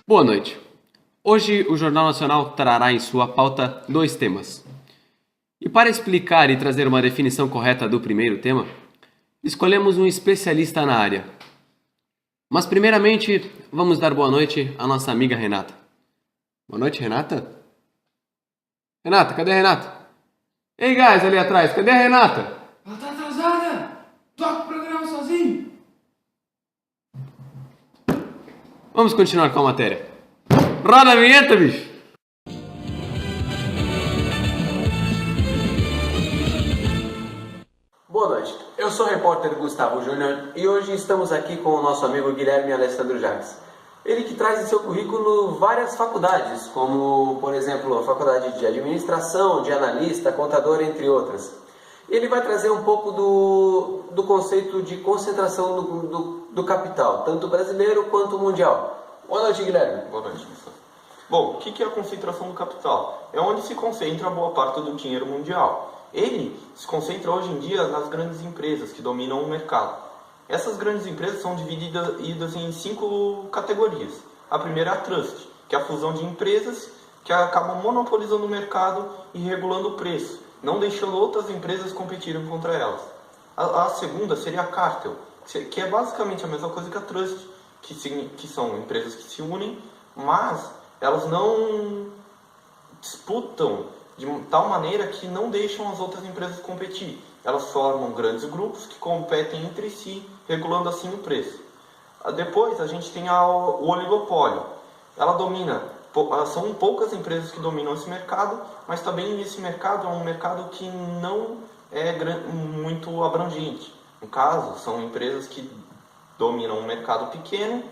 Boa noite. Hoje o Jornal Nacional trará em sua pauta 2 temas. E para explicar e trazer uma definição correta do primeiro tema, escolhemos um especialista na área. Mas primeiramente, vamos dar boa noite à nossa amiga Renata. Boa noite, Renata? Renata, cadê a Renata? Ei, guys, ali atrás, cadê a Renata? Ela tá atrasada! Toca o programa sozinho! Vamos continuar com a matéria. Roda a vinheta, bicho! Boa noite, eu sou o repórter Gustavo Júnior e hoje estamos aqui com o nosso amigo Guilherme Alessandro Jacques. Ele que traz em seu currículo várias faculdades, como, por exemplo, a faculdade de administração, de analista, contador, entre outras. Ele vai trazer um pouco do conceito de concentração do capital, tanto brasileiro quanto mundial. Boa noite, Guilherme. Boa noite, Gustavo. Bom, o que é a concentração do capital? É onde se concentra boa parte do dinheiro mundial. Ele se concentra hoje em dia nas grandes empresas que dominam o mercado. Essas grandes empresas são divididas em 5 categorias. A primeira é a trust, que é a fusão de empresas que acabam monopolizando o mercado e regulando o preço, não deixando outras empresas competirem contra elas. A segunda seria a cartel, que é basicamente a mesma coisa que a trust, que são empresas que se unem, mas elas não disputam de tal maneira que não deixam as outras empresas competir. Elas formam grandes grupos que competem entre si, regulando assim o preço. Depois a gente tem o oligopólio. Ela domina, são poucas empresas que dominam esse mercado, mas também esse mercado é um mercado que não é muito abrangente. No caso, são empresas que dominam um mercado pequeno,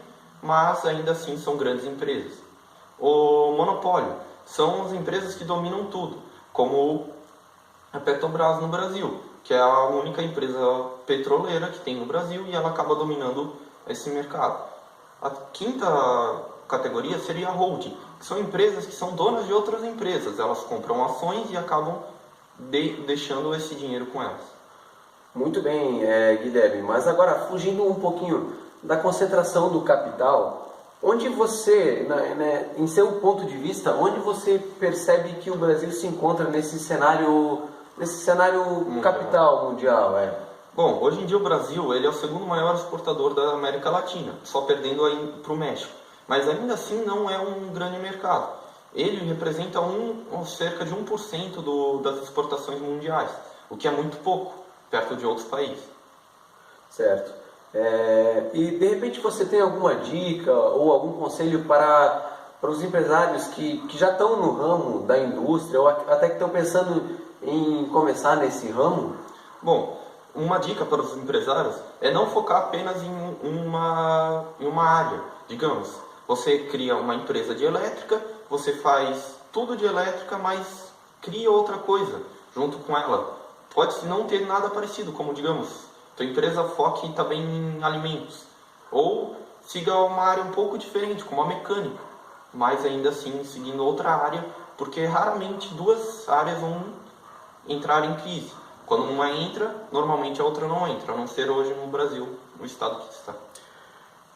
mas ainda assim são grandes empresas. O monopólio são as empresas que dominam tudo, como a Petrobras no Brasil, que é a única empresa petroleira que tem no Brasil e ela acaba dominando esse mercado. A quinta categoria seria a holding, que são empresas que são donas de outras empresas. Elas compram ações e acabam deixando esse dinheiro com elas. Muito bem, Guilherme, mas agora fugindo um pouquinho da concentração do capital, onde você, em seu ponto de vista, onde você percebe que o Brasil se encontra nesse cenário mundial. Capital mundial? Bom, hoje em dia o Brasil ele é o segundo maior exportador da América Latina, só perdendo aí para o México. Mas ainda assim não é um grande mercado. Ele representa cerca de 1% das exportações mundiais, o que é muito pouco, perto de outros países. Certo. E de repente você tem alguma dica ou algum conselho para os empresários que já estão no ramo da indústria ou até que estão pensando em começar nesse ramo? Bom, uma dica para os empresários é não focar apenas em uma área. Digamos, você cria uma empresa de elétrica, você faz tudo de elétrica, mas cria outra coisa junto com ela. Pode não ter nada parecido, como digamos, tua empresa foque também em alimentos. Ou siga uma área um pouco diferente, como a mecânica, mas ainda assim seguindo outra área, porque raramente duas áreas vão entrar em crise. Quando uma entra, normalmente a outra não entra, a não ser hoje no Brasil, no estado que está.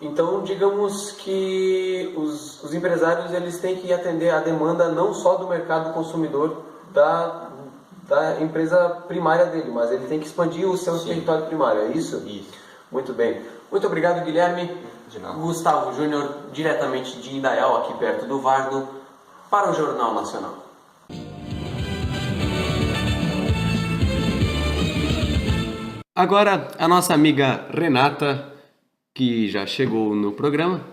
Então, digamos que os empresários eles têm que atender a demanda não só do mercado consumidor da empresa primária dele, mas ele tem que expandir o seu território primário, é isso? Isso. Muito bem. Muito obrigado, Guilherme. De nada. Gustavo Júnior, diretamente de Indaial, aqui perto do Varno, para o Jornal Nacional. Agora, a nossa amiga Renata, que já chegou no programa,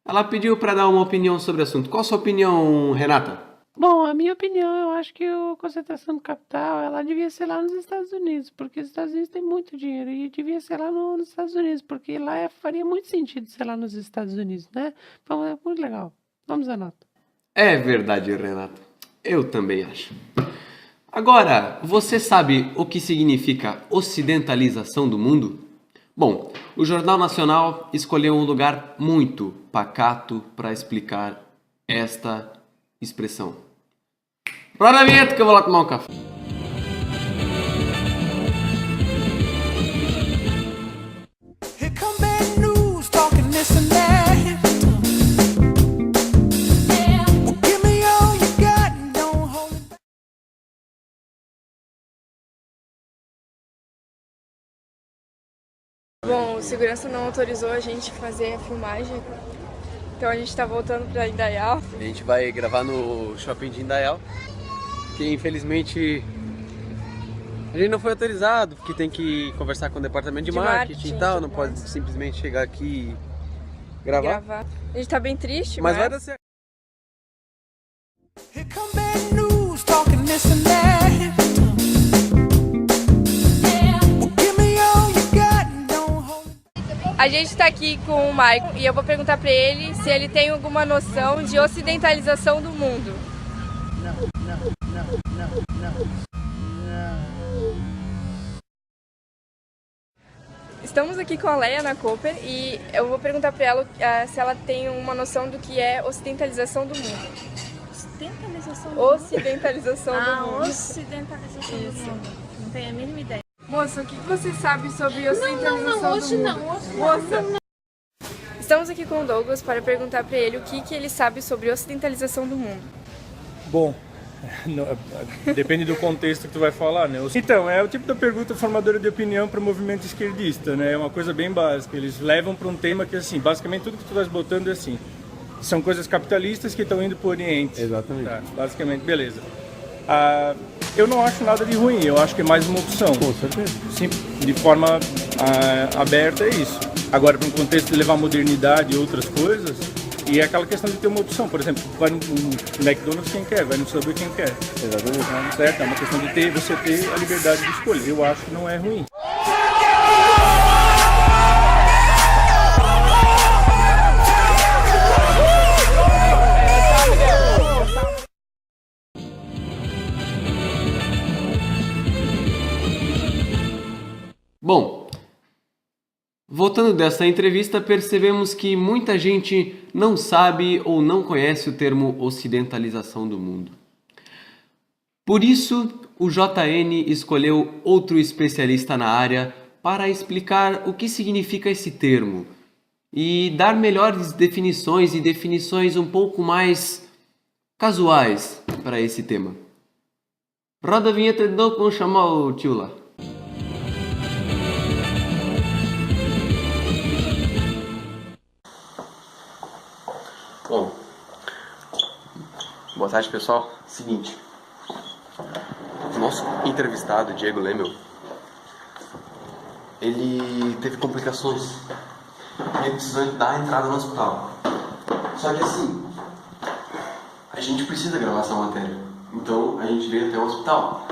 ela pediu para dar uma opinião sobre o assunto. Qual a sua opinião, Renata? Bom, a minha opinião, eu acho que a concentração do capital, ela devia ser lá nos Estados Unidos, porque os Estados Unidos têm muito dinheiro e devia ser lá nos Estados Unidos, porque lá faria muito sentido ser lá nos Estados Unidos, né? Então é muito legal. Vamos à nota. É verdade, Renata. Eu também acho. Agora, você sabe o que significa ocidentalização do mundo? Bom, o Jornal Nacional escolheu um lugar muito pacato para explicar esta expressão. Roda a vinheta que eu vou lá tomar um café. Here come bad news, talking this and that. Bom, o segurança não autorizou a gente fazer a filmagem, então a gente tá voltando pra Indaial. A gente vai gravar no shopping de Indaial, que infelizmente a gente não foi autorizado, porque tem que conversar com o departamento de marketing e tal, não pode simplesmente chegar aqui e gravar. A gente tá bem triste, mas vai dar certo. Here come bad news, talking this and that. Well, give me all you got and don't hold it. A gente tá aqui com o Maicon e eu vou perguntar pra ele se ele tem alguma noção de ocidentalização do mundo. Não. Estamos aqui com a Leia na Cooper e eu vou perguntar pra ela se ela tem uma noção do que é ocidentalização do mundo. Ocidentalização do mundo? Ocidentalização do mundo. Ocidentalização do mundo. Não tenho a mínima ideia. Moça, o que você sabe sobre ocidentalização do mundo? Moça, estamos aqui com o Douglas para perguntar para ele o que ele sabe sobre ocidentalização do mundo. Bom, depende do contexto que tu vai falar, né? Então, é o tipo da pergunta formadora de opinião para o movimento esquerdista, né? É uma coisa bem básica. Eles levam para um tema que, assim, basicamente tudo que tu vai botando é assim. São coisas capitalistas que estão indo para o Oriente. Exatamente. Tá, basicamente, beleza. Eu não acho nada de ruim, eu acho que é mais uma opção. Com certeza. Sim, de forma aberta é isso. Agora, para um contexto de levar modernidade e outras coisas, e é aquela questão de ter uma opção. Por exemplo, vai no McDonald's quem quer, vai no Subway quem quer. Exatamente. Certo? É uma questão de você ter a liberdade de escolha. Eu acho que não é ruim. Bom, voltando dessa entrevista, percebemos que muita gente não sabe ou não conhece o termo ocidentalização do mundo. Por isso, o JN escolheu outro especialista na área para explicar o que significa esse termo e dar melhores definições e definições um pouco mais casuais para esse tema. Roda a vinheta de novo, vamos chamar o tio lá. Bom, boa tarde pessoal. Seguinte, o nosso entrevistado, Diego Lemel, ele teve complicações e ele precisou dar a entrada no hospital. Só que assim, a gente precisa gravar essa matéria, então a gente veio até o hospital.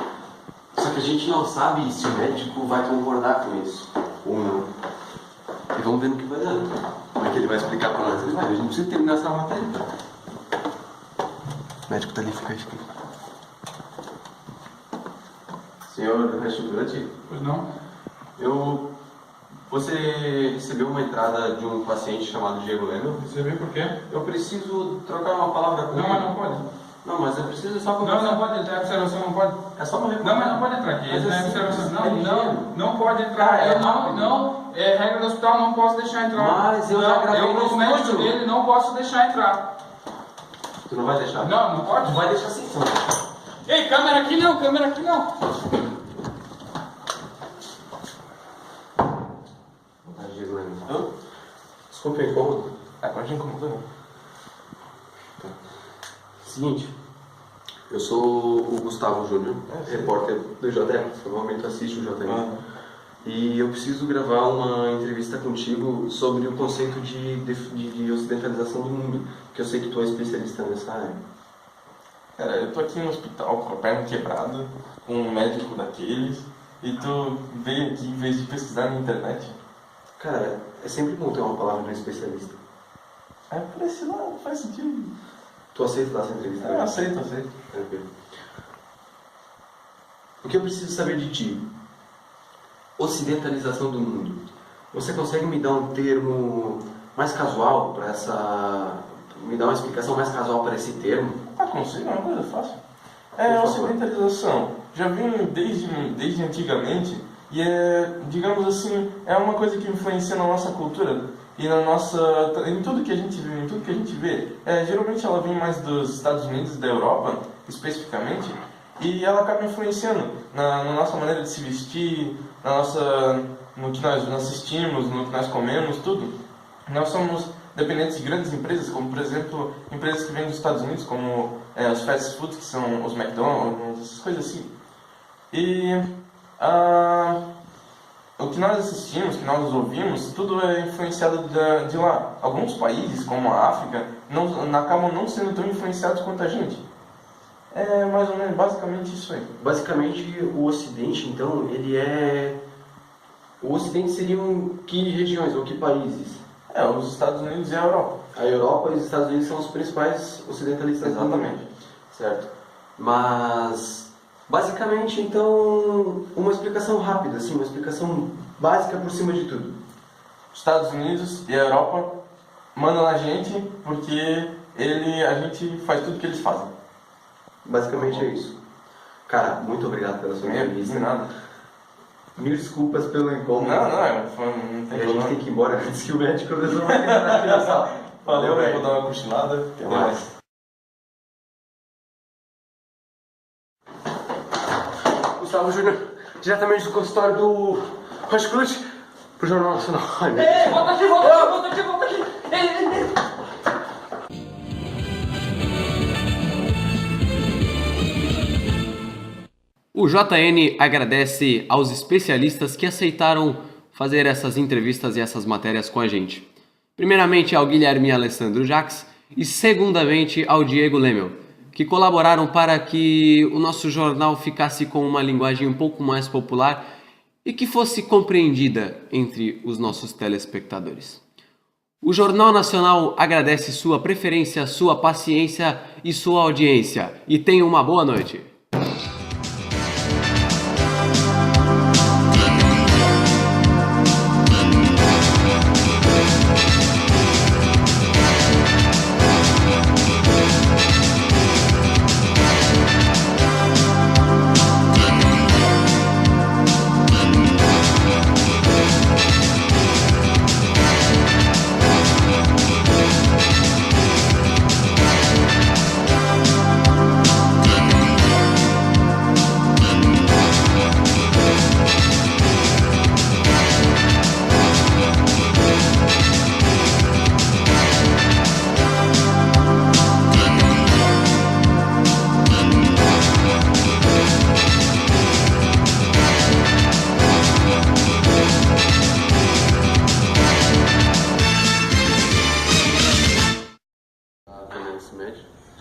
Só que a gente não sabe se o médico vai concordar com isso ou não. E vamos ver no que vai dar. Como é que ele vai explicar pra nós? Ele vai, a gente precisa terminar essa matéria. O médico tá ali, fica aí. Senhor restaurante? Pois não? Você recebeu uma entrada de um paciente chamado Diego Lemel? Recebi por quê? Eu preciso trocar uma palavra com ele. Não, mas não pode. Não, mas eu preciso só conversar. Não pode entrar, observação não pode. É só uma Não, mas não pode entrar aqui. Mas Não é assim, observação. é Não pode entrar. É Eu rápido. não, é regra do hospital, não posso deixar entrar. Mas eu já gravei Eu, no como médico estúdio. dele, não posso deixar entrar. Tu não vai deixar? Não pode? Tu vai deixar sim, então. Ei, câmera aqui não, câmera aqui não. Diego Lemel. Desculpa o incômodo. Pode incomodar, não. Seguinte, eu sou o Gustavo Júnior, repórter do JN, provavelmente assiste o JN. E eu preciso gravar uma entrevista contigo sobre o conceito de ocidentalização do mundo, que eu sei que tu é especialista nessa área. Cara, eu tô aqui no hospital com a perna quebrada, com um médico daqueles, e tu veio aqui em vez de pesquisar na internet. Cara, é sempre bom ter uma palavra de um especialista. É por esse lado, faz sentido. Tu aceita dar essa entrevista? Eu aceito. Tranquilo. O que eu preciso saber de ti? Ocidentalização do mundo. Você consegue me dar um termo mais casual para essa... me dar uma explicação mais casual para esse termo? Consigo, é uma coisa fácil. A ocidentalização já vem desde antigamente e digamos assim, é uma coisa que influencia na nossa cultura e em tudo que a gente vê. Geralmente ela vem mais dos Estados Unidos, da Europa, especificamente, E ela acaba influenciando na nossa maneira de se vestir, no que nós assistimos, no que nós comemos, tudo. Nós somos dependentes de grandes empresas, como por exemplo, empresas que vêm dos Estados Unidos, como os fast foods, que são os McDonald's, essas coisas assim. E o que nós assistimos, que nós ouvimos, tudo é influenciado de lá. Alguns países, como a África, acabam não sendo tão influenciados quanto a gente. É mais ou menos basicamente isso aí. Basicamente, o Ocidente, então, ele é... O Ocidente seriam que regiões ou que países? Os Estados Unidos e a Europa. A Europa e os Estados Unidos são os principais ocidentalistas. Exatamente. Certo. Mas, basicamente, então, uma explicação rápida, assim, uma explicação básica por cima de tudo. Os Estados Unidos e a Europa mandam na gente porque a gente faz tudo que eles fazem. Basicamente é isso. Cara, muito obrigado pela sua entrevista. De nada. Mil desculpas pelo incômodo. Não tem a gente tem que ir embora antes que o médico resolva entrar aqui na sala. Valeu, velho. Vou dar uma cochilada. Até mais. Gustavo Júnior, diretamente do consultório do Hortifruti pro Jornal Nacional. Ei, volta aqui! Ei. O JN agradece aos especialistas que aceitaram fazer essas entrevistas e essas matérias com a gente. Primeiramente ao Guilherme Alessandro Jax e segundamente ao Diego Lemel, que colaboraram para que o nosso jornal ficasse com uma linguagem um pouco mais popular e que fosse compreendida entre os nossos telespectadores. O Jornal Nacional agradece sua preferência, sua paciência e sua audiência. E tenha uma boa noite.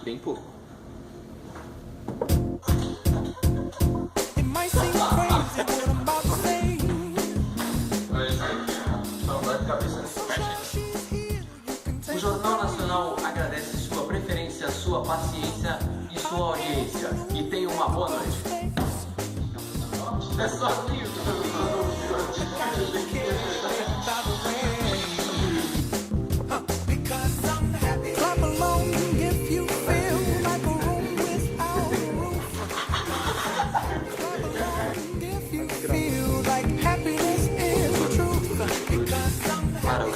Bem pouco. It might seem crazy what I'm about to say. O Jornal Nacional agradece sua preferência, sua paciência e sua audiência. E tenha uma boa noite. É só isso. Clap along if you feel like a room without a roof. Clap along if you feel like happiness is the truth. Because I'm happy.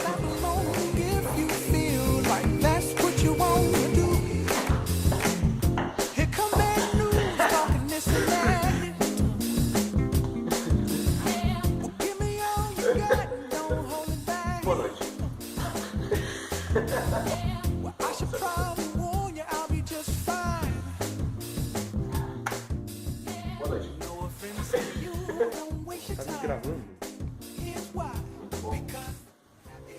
Clap along if you feel like that's what you want to do. Here come bad news talking this and that. Give me all you got, don't hold it back. Boa noite. Well, I should probably warn you, I'll be just fine. Boa noite. No offense to you, don't waste your time. Gravando? Here's why. Because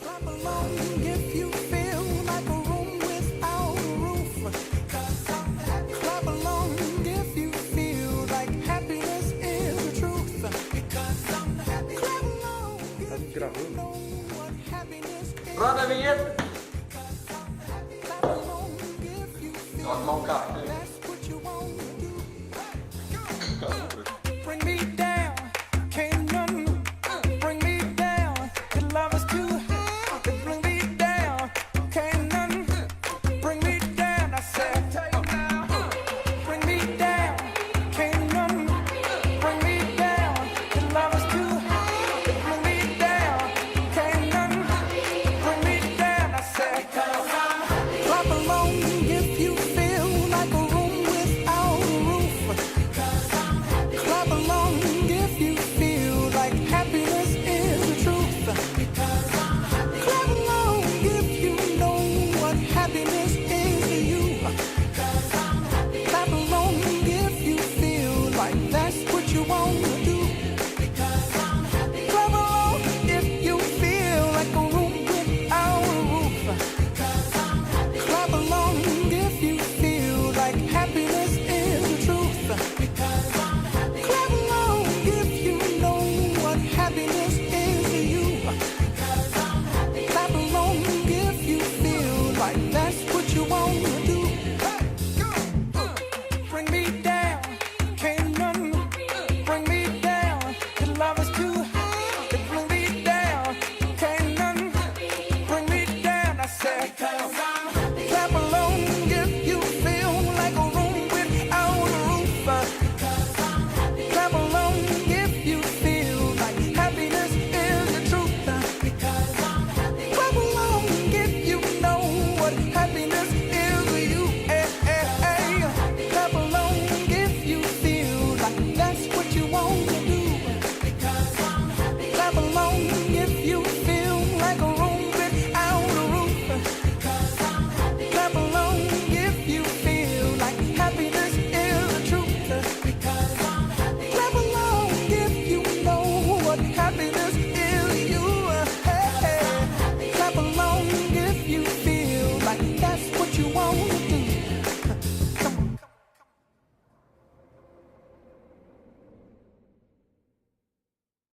clap along if you feel like a room without a roof. Because I'm happy. Clap along if you feel like happiness is the truth. Because I'm happy. Clap along if you know what happiness is. Roda a vinheta. Clap along if you feel like that's what you want to do. Bring me down, can't none bring me down. Your love is too high. Bring me down, can't none bring me down. I said, bring me down, can't none bring me down. Your love is too high. Bring me down, can't none bring me down. right, that's